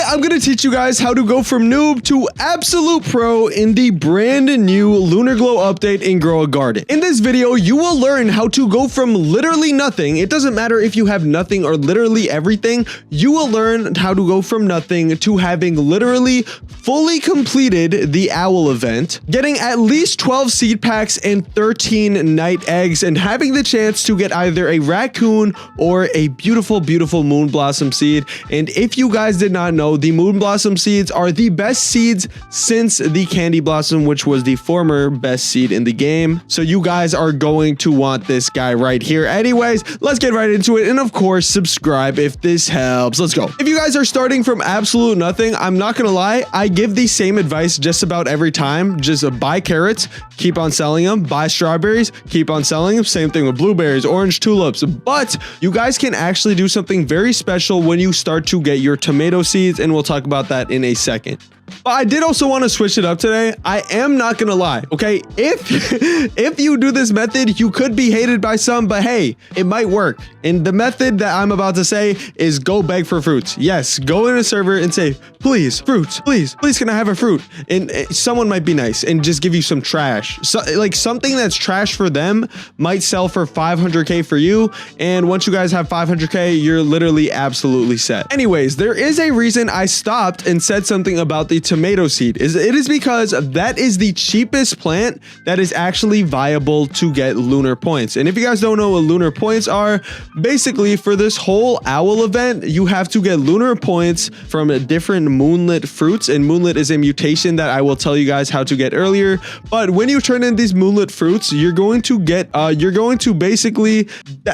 I'm gonna teach you guys how to go from noob to absolute pro in the brand new Lunar Glow update in Grow a Garden. In this video, you will learn how to go from literally nothing. It doesn't matter if you have nothing or literally everything. You will learn how to go from nothing to having literally fully completed the owl event, getting at least 12 seed packs and 13 night eggs, and having the chance to get either a raccoon or a beautiful moon blossom seed. And if you guys did not know, the moon blossom seeds are the best seeds since the candy blossom, which was the former best seed in the game. So you guys are going to want this guy right here. Anyways, let's get right into it, and of course subscribe if this helps. Let's go. If you guys are starting from absolute nothing, I'm not gonna lie, I give the same advice just about every time. Just buy carrots, keep on selling them. Buy strawberries, keep on selling them. Same thing with blueberries, orange tulips. But you guys can actually do something very special when you start to get your tomato seeds, and we'll talk about that in a second. But I did also want to switch it up today. I am not gonna lie, okay? If you do this method, you could be hated by some, but hey, it might work. And the method that I'm about to say is go beg for fruits. Yes, go in a server and say, please, fruits, please can I have a fruit? And someone might be nice and just give you some trash. So, like something that's trash for them might sell for 500k for you. And once you guys have 500k, you're literally absolutely set. Anyways, there is a reason I stopped and said something about the tomato seed. It is because that is the cheapest plant that is actually viable to get lunar points. And if you guys don't know what lunar points are, basically for this whole owl event, you have to get lunar points from different moonlit fruits, and moonlit is a mutation that I will tell you guys how to get earlier. But when you turn in these moonlit fruits, you're going to get the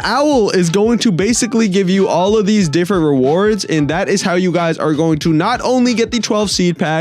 owl is going to basically give you all of these different rewards, and that is how you guys are going to not only get the 12 seed pack,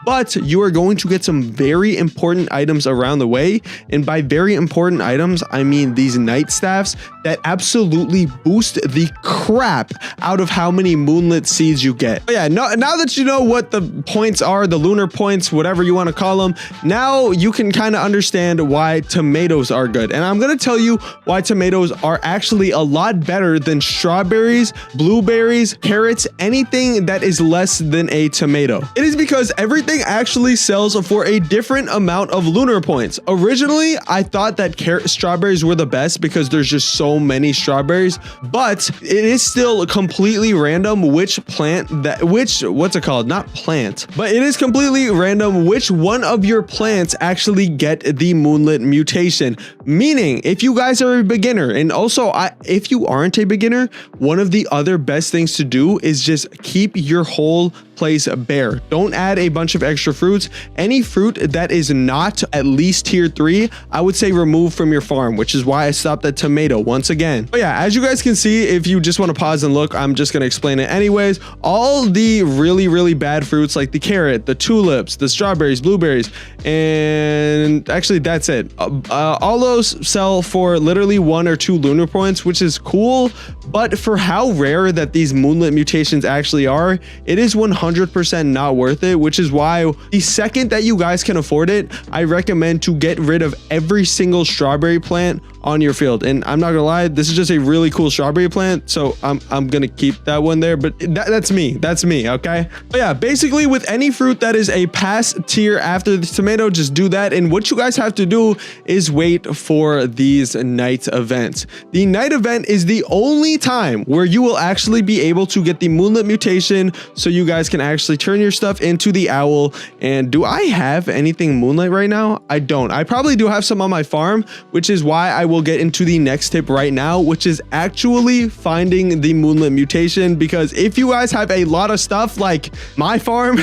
but you are going to get some very important items around the way. And by very important items, I mean these night staffs that absolutely boost the crap out of how many moonlit seeds you get. But yeah, now that you know what the points are, the lunar points, whatever you want to call them, now you can kind of understand why tomatoes are good. And I'm going to tell you why tomatoes are actually a lot better than strawberries, blueberries, carrots, anything that is less than a tomato. It is because everything actually sells for a different amount of lunar points. Originally, I thought that strawberries were the best because there's just so many strawberries, but it is still completely random which plant that, what's it called? Not plant, but it is completely random which one of your plants actually get the moonlit mutation. Meaning, if you guys are a beginner, and also if you aren't a beginner, one of the other best things to do is just keep your whole place bare. Don't add a bunch of extra fruits. Any fruit that is not at least tier 3, I would say remove from your farm, which is why I stopped at tomato once again. But yeah, as you guys can see, if you just want to pause and look, I'm just going to explain it anyways. All the really bad fruits like the carrot, the tulips, the strawberries, blueberries, and actually that's it. All those sell for literally 1 or 2 lunar points, which is cool. But for how rare that these moonlit mutations actually are, it is 100% not worth it, which is why the second that you guys can afford it, I recommend to get rid of every single strawberry plant on your field. And I'm not gonna lie, this is just a really cool strawberry plant, so I'm gonna keep that one there. But that's me, okay? But yeah, basically with any fruit that is a pass tier after the tomato, just do that. And what you guys have to do is wait for these night events. The night event is the only time where you will actually be able to get the moonlit mutation, so you guys can actually turn your stuff into the owl. And do I have anything moonlight right now? I don't. I probably do have some on my farm, which is why I will get into the next tip right now, which is actually finding the moonlit mutation. Because if you guys have a lot of stuff like my farm,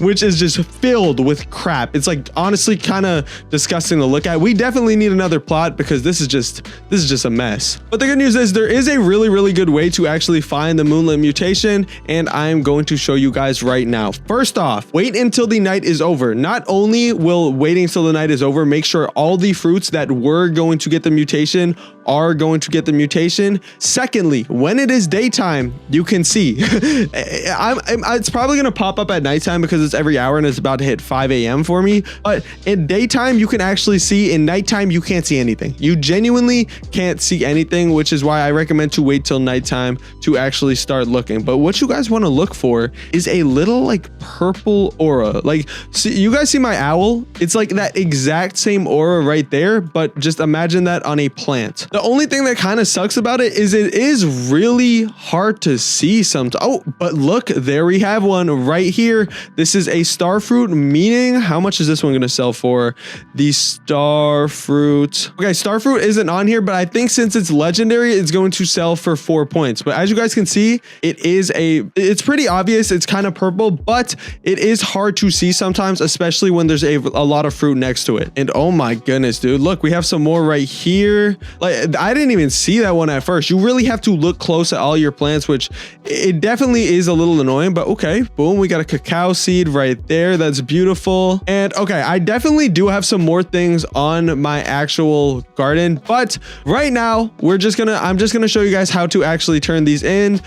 which is just filled with crap, it's like honestly kind of disgusting to look at. We definitely need another plot because this is just a mess. But the good news is there is a really good way to actually find the moonlit mutation, and I'm going to show you guys right now. First off, wait until the night is over. Not only will waiting until the night is over make sure all the fruits that were going to get the mutation are going to get the mutation. Secondly, when it is daytime, you can see it's probably going to pop up at nighttime because it's every hour and it's about to hit 5 a.m. for me. But in daytime, you can actually see. In nighttime, you can't see anything. You genuinely can't see anything, which is why I recommend to wait till nighttime to actually start looking. But what you guys want to look for is a a little like purple aura. Like, see, you guys see my owl? It's like that exact same aura right there, but just imagine that on a plant. The only thing that kind of sucks about it is really hard to see sometimes. Oh, but look, there we have one right here. This is a star fruit, meaning how much is this one going to sell for? The star fruit. Okay, star fruit isn't on here, but I think since it's legendary, it's going to sell for 4 points. But as you guys can see, it's pretty obvious. It's kind of purple, but it is hard to see sometimes, especially when there's a lot of fruit next to it. And oh my goodness, dude, look, we have some more right here. Like, I didn't even see that one at first. You really have to look close at all your plants, which it definitely is a little annoying, but okay, boom, we got a cacao seed right there. That's beautiful. And okay, I definitely do have some more things on my actual garden, but right now I'm just gonna show you guys how to actually turn these in.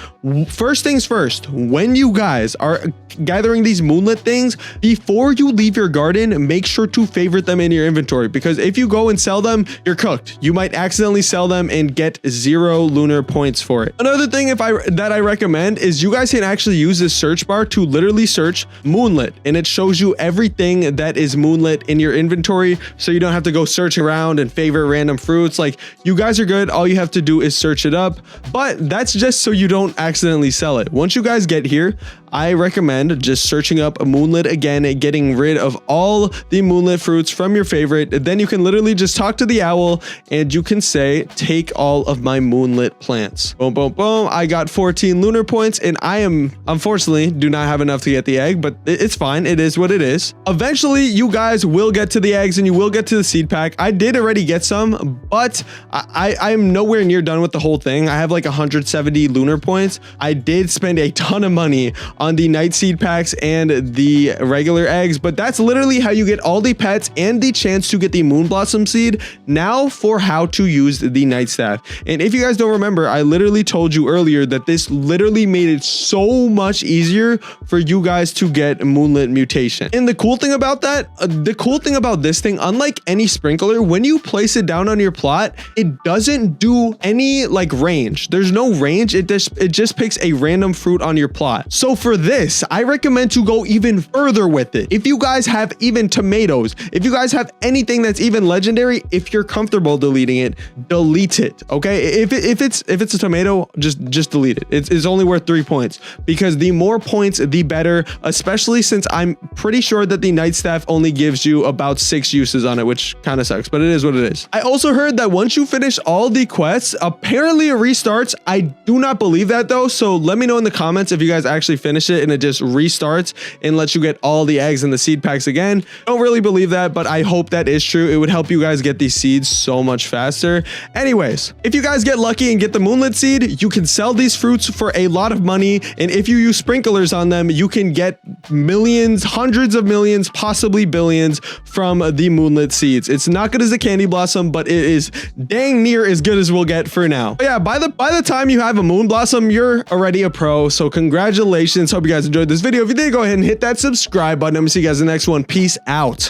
First things first, when you guys are gathering these moonlit things, before you leave your garden, make sure to favorite them in your inventory, because if you go and sell them, you're cooked. You might accidentally sell them and get 0 lunar points for it. Another thing that I recommend is you guys can actually use this search bar to literally search moonlit, and it shows you everything that is moonlit in your inventory, so you don't have to go searching around and favorite random fruits. Like, you guys are good. All you have to do is search it up, but that's just so you don't accidentally sell it. Once you guys get here, I recommend just searching up a moonlit again and getting rid of all the moonlit fruits from your favorite. Then you can literally just talk to the owl and you can say, take all of my moonlit plants. Boom, boom, boom. I got 14 lunar points, and I unfortunately do not have enough to get the egg, but it's fine. It is what it is. Eventually, you guys will get to the eggs and you will get to the seed pack. I did already get some, but I'm nowhere near done with the whole thing. I have like 170 lunar points. I did spend a ton of money on the night seed packs and the regular eggs, but that's literally how you get all the pets and the chance to get the moon blossom seed. Now for how to use the night staff. And if you guys don't remember, I literally told you earlier that this literally made it so much easier for you guys to get moonlit mutation. And the cool thing about this thing, unlike any sprinkler, when you place it down on your plot, it doesn't do any like range. There's no range. It just picks a random fruit on your plot. So for this, I recommend to go even further with it. If you guys have even tomatoes, if you guys have anything that's even legendary, if you're comfortable deleting it, delete it. Okay, if it's a tomato, just delete it. It's only worth 3 points, because the more points the better, especially since I'm pretty sure that the night staff only gives you about 6 uses on it, which kind of sucks, but it is what it is. I also heard that once you finish all the quests, apparently it restarts. I do not believe that though, so let me know in the comments if you guys actually finish it and it just restarts and lets you get all the eggs and the seed packs again. Don't really believe that, but I hope that is true. It would help you guys get these seeds so much faster. Anyways, if you guys get lucky and get the moonlit seed, you can sell these fruits for a lot of money, and if you use sprinklers on them, you can get millions, hundreds of millions, possibly billions from the moonlit seeds. It's not good as a candy blossom, but it is dang near as good as we'll get for now. But yeah, by the time you have a moon blossom, you're already a pro, so congratulations. Hope you guys enjoyed this video. If you did, go ahead and hit that subscribe button. I'm gonna see you guys in the next one. Peace out.